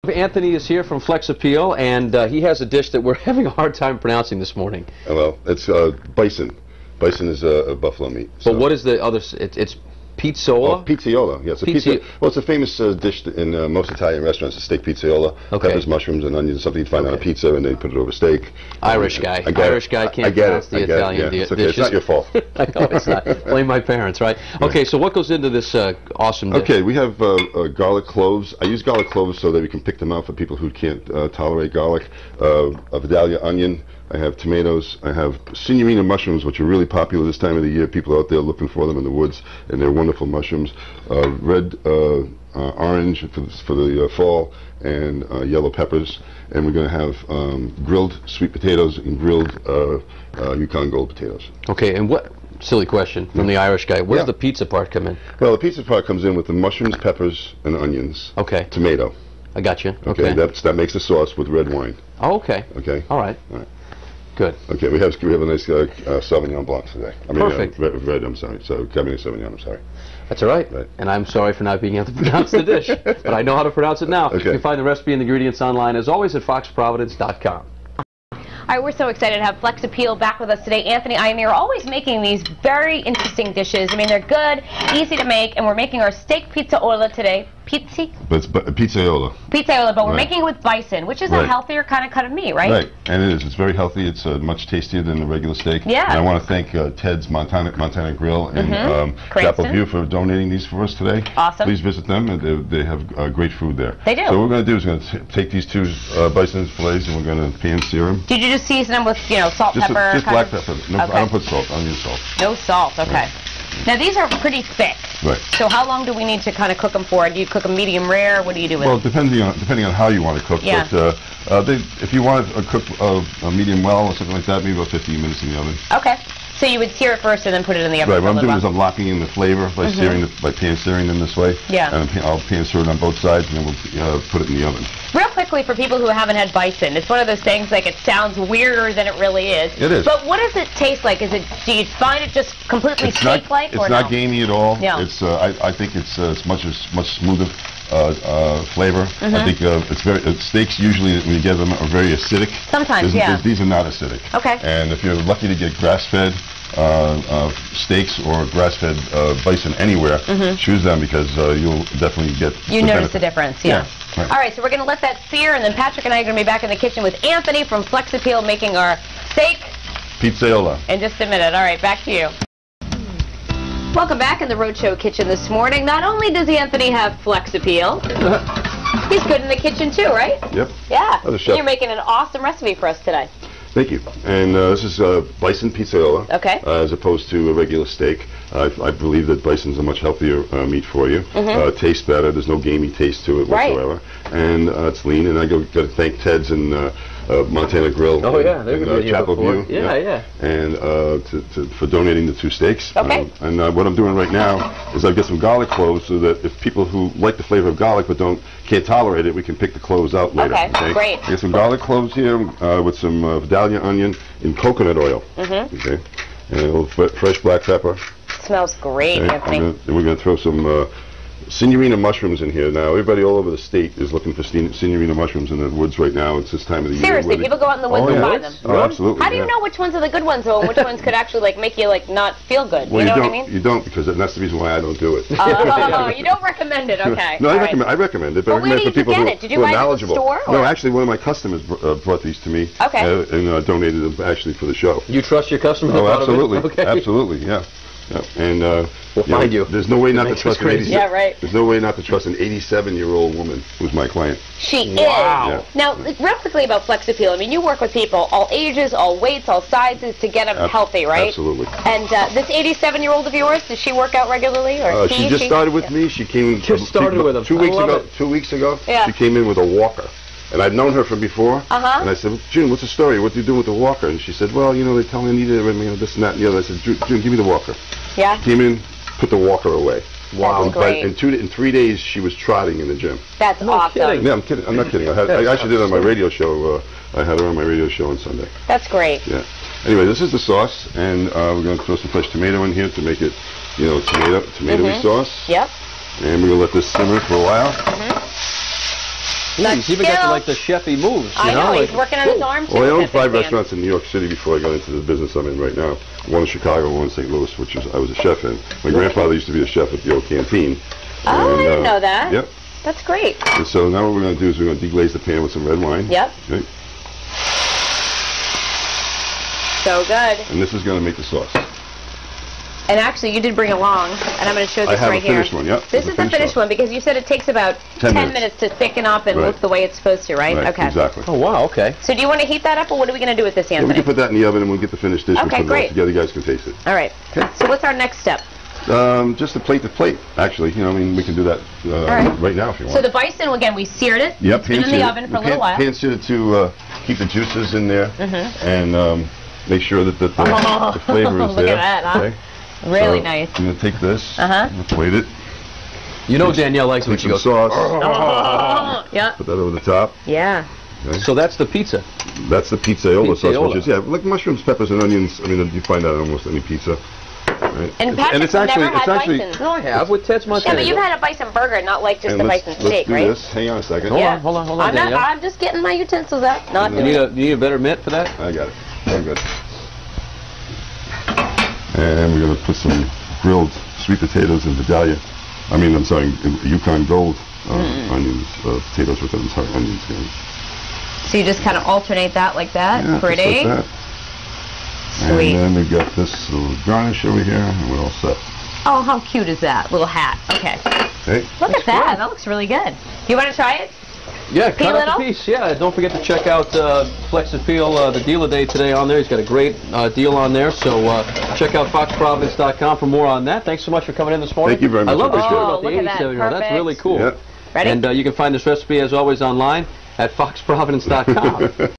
Anthony is here from Flex Appeal, and he has a dish that we're having a hard time pronouncing this morning. Well, it's bison. Bison is a buffalo meat. So. But what is the other? It's pizzaola? Oh, pizzaola, yes. Well, it's a famous dish in most Italian restaurants, a steak pizzaola. Okay. Peppers, mushrooms, and onions, something you'd find on a pizza, and they put it over steak. Irish guy. Irish guy can't pronounce the Italian dishes. Okay. It's not your fault. I know it's not. Blame my parents, right? Okay, so what goes into this awesome dish? Okay, we have garlic cloves. I use garlic cloves so that we can pick them out for people who can't tolerate garlic. A Vidalia onion. I have tomatoes. I have signorina mushrooms, which are really popular this time of the year. People are out there looking for them in the woods, and they're wonderful mushrooms. Red, orange for the fall, and yellow peppers. And we're going to have grilled sweet potatoes and grilled Yukon Gold potatoes. Okay, and what? Silly question from the Irish guy. Where does the pizza part come in? Well, the pizza part comes in with the mushrooms, peppers, and onions. Okay. Tomato. I got you. Okay. That makes the sauce with red wine. Oh, okay. Okay. All right. Good. Okay, we have a nice Sauvignon Blanc today. Perfect. Red, I'm sorry. So Cabernet Sauvignon, I'm sorry. That's all right. And I'm sorry for not being able to pronounce the dish, but I know how to pronounce it now. Okay. You can find the recipe and the ingredients online, as always, at foxprovidence.com. All right, we're so excited to have Flex Appeal back with us today. Anthony, I mean, you're always making these very interesting dishes. I mean, they're good, easy to make, and we're making our steak pizzaola today. It's pizzaola. Pizzaola, but we're making it with bison, which is a healthier kind of cut of meat, right? Right, and it is. It's very healthy. It's much tastier than the regular steak. Yeah. And I want to thank Ted's Montana Grill and Chapel View for donating these for us today. Awesome. Please visit them, and they have great food there. They do. So what we're going to do is we're going to take these two bison fillets, and we're going to pan sear them. Did you just season them with, salt, pepper? Just black pepper. No, I don't put salt. I don't use salt. No salt. Okay. Right. Now these are pretty thick. Right. So how long do we need to kind of cook them for? Do you cook them medium rare? What do you do with them? Well, depending on how you want to cook. Yeah. But if you want to cook a medium well or something like that, maybe about 15 minutes in the oven. Okay. So you would sear it first and then put it in the oven. Right. What I'm doing is I'm locking in the flavor by pan searing them this way. Yeah. And I'll pan sear it on both sides, and then we'll put it in the oven. Real quickly, for people who haven't had bison, it's one of those things like it sounds weirder than it really is. It is. But what does it taste like? Do you find it just completely steak-like? It's not gamey at all. No. It's I think it's much smoother flavor. I think steaks usually when you get them are very acidic. Sometimes, these are not acidic. Okay. And if you're lucky to get grass-fed steaks or grass-fed bison anywhere, choose them because you'll definitely get. You notice the difference, yeah. Right. All right, so we're going to let that sear, and then Patrick and I are going to be back in the kitchen with Anthony from Flex Appeal making our steak pizzaola. In just a minute. All right, back to you. Welcome back in the Roadshow kitchen this morning. Not only does Anthony have Flex Appeal, he's good in the kitchen too, right? Yep. Yeah. You're making an awesome recipe for us today. Thank you. And this is bison pizzaola, as opposed to a regular steak. I believe that bison's a much healthier meat for you. Tastes better. There's no gamey taste to it whatsoever. And it's lean. And I got to thank Ted's and Montana Grill. Oh yeah, they've been here Chapel before. View. Yeah. And for donating the two steaks. Okay. And what I'm doing right now is I've got some garlic cloves so that if people who like the flavor of garlic but can't tolerate it, we can pick the cloves out later. Okay, great. I got some garlic cloves here with some Vidalia onion in coconut oil. Okay. And a little fresh black pepper. Smells great, Anthony. And we're going to throw some signorina mushrooms in here. Now, everybody all over the state is looking for signorina mushrooms in the woods right now. It's this time of the year. Seriously, people go out in the woods and buy them. Oh, absolutely. How do you know which ones are the good ones, though, and which ones could actually make you not feel good? Well, you know what I mean? You don't, because that's the reason why I don't do it. Oh, you don't recommend it. Okay. No, I recommend it, but I recommend it for people who are knowledgeable. Did you buy it at the store? No, actually, one of my customers brought these to me. Okay. And donated them actually for the show. You trust your customers? Oh, absolutely. Okay. Absolutely, yeah. And we'll find you. There's no way not to trust an There's no way not to trust an 87-year-old woman who's my client. She is. Yeah. Now, real quickly about Flex Appeal. I mean, you work with people all ages, all weights, all sizes to get them healthy, right? Absolutely. And this 87-year-old of yours, does she work out regularly, or she just started with me. She came just started with him. 2 weeks ago. 2 weeks ago, she came in with a walker. And I'd known her from before, and I said, well, June, what's the story? What do you do with the walker? And she said, well, they tell me I need it, this and that and the other. I said, June, give me the walker. Yeah. She came in, put the walker away. Wow. That's great. In 3 days, she was trotting in the gym. That's awesome. Kidding. Yeah, I'm kidding. I'm not kidding. I actually did it on my radio show. I had her on my radio show on Sunday. That's great. Yeah. Anyway, this is the sauce, and we're going to throw some fresh tomato in here to make it, tomatoey sauce. Yep. And we're going to let this simmer for a while. He's even got like the chefy moves. I know, like, he's working on his arm too. Well, I owned That big 5 fan. restaurants in New York City before I got into the business I'm in right now. One in Chicago, one in St. Louis, which I was a chef in. My grandfather used to be a chef at the old canteen. Oh, I didn't know that. Yep. That's great. And so now what we're going to do is we're going to deglaze the pan with some red wine. Yep. Okay. So good. And this is going to make the sauce. And actually, you did bring along, and I'm going to show this I have right a here. finished one, yep. This is the finished one because you said it takes about 10 minutes to thicken up and look the way it's supposed to, right? Right, Okay. exactly. Oh, wow, okay. So do you want to heat that up, or what are we going to do with this, Yeah, Anthony? we can put that in the oven and we'll get the finished dish and Okay, put it all great. together. You guys can taste it. All right. Okay. So what's our next step? Just a plate to plate, actually. You know, I mean, we can do that right now if you want. So the bison, again, we seared it. Yep, It's been in the oven for a little while. Pan-seared it to keep the juices in there and make sure that the flavor is Look there. at that, huh? Okay. Really So nice. I'm going to take this, Uh-huh. plate it, You know Danielle likes it when take she some goes, sauce, Oh, yeah. put that over the top. Yeah. Okay. so that's the pizza. That's the pizzaola sauce, Pizzaola. which is, like mushrooms, peppers, and onions. I mean, you find that in almost any pizza. Right? And Patrick's never had bison. No, I have with Ted's Montana. Yeah, but you've had a bison burger, not like just And a bison let's steak, do right? this. Hang on a second. Hold Yeah. on, hold on, I'm, not, Danielle. I'm just getting my utensils out. Not You doing it. need a better mitt for that? I got it. Very good. And we're going to put some grilled sweet potatoes and Vidalia. I'm sorry, Yukon Gold onions, potatoes with them, onions. So you just kind of alternate that like that. Yeah, Pretty. just like that. Sweet. And then we've got this little garnish over here, and we're all set. Oh, how cute is that? Little hat. Okay. Okay. Look at that. That looks really good. You want to try it? Yeah, Peel cut it up off? a piece. Yeah, don't forget to check out Flex Appeal, the deal of the day today on there. He's got a great deal on there. So check out foxprovidence.com for more on that. Thanks so much for coming in this morning. Thank you very much. I love this I show appreciate about it. the Oh, look at that. 87-year-old. That's Perfect. really cool. Yeah. Ready? And you can find this recipe, as always, online at foxprovidence.com.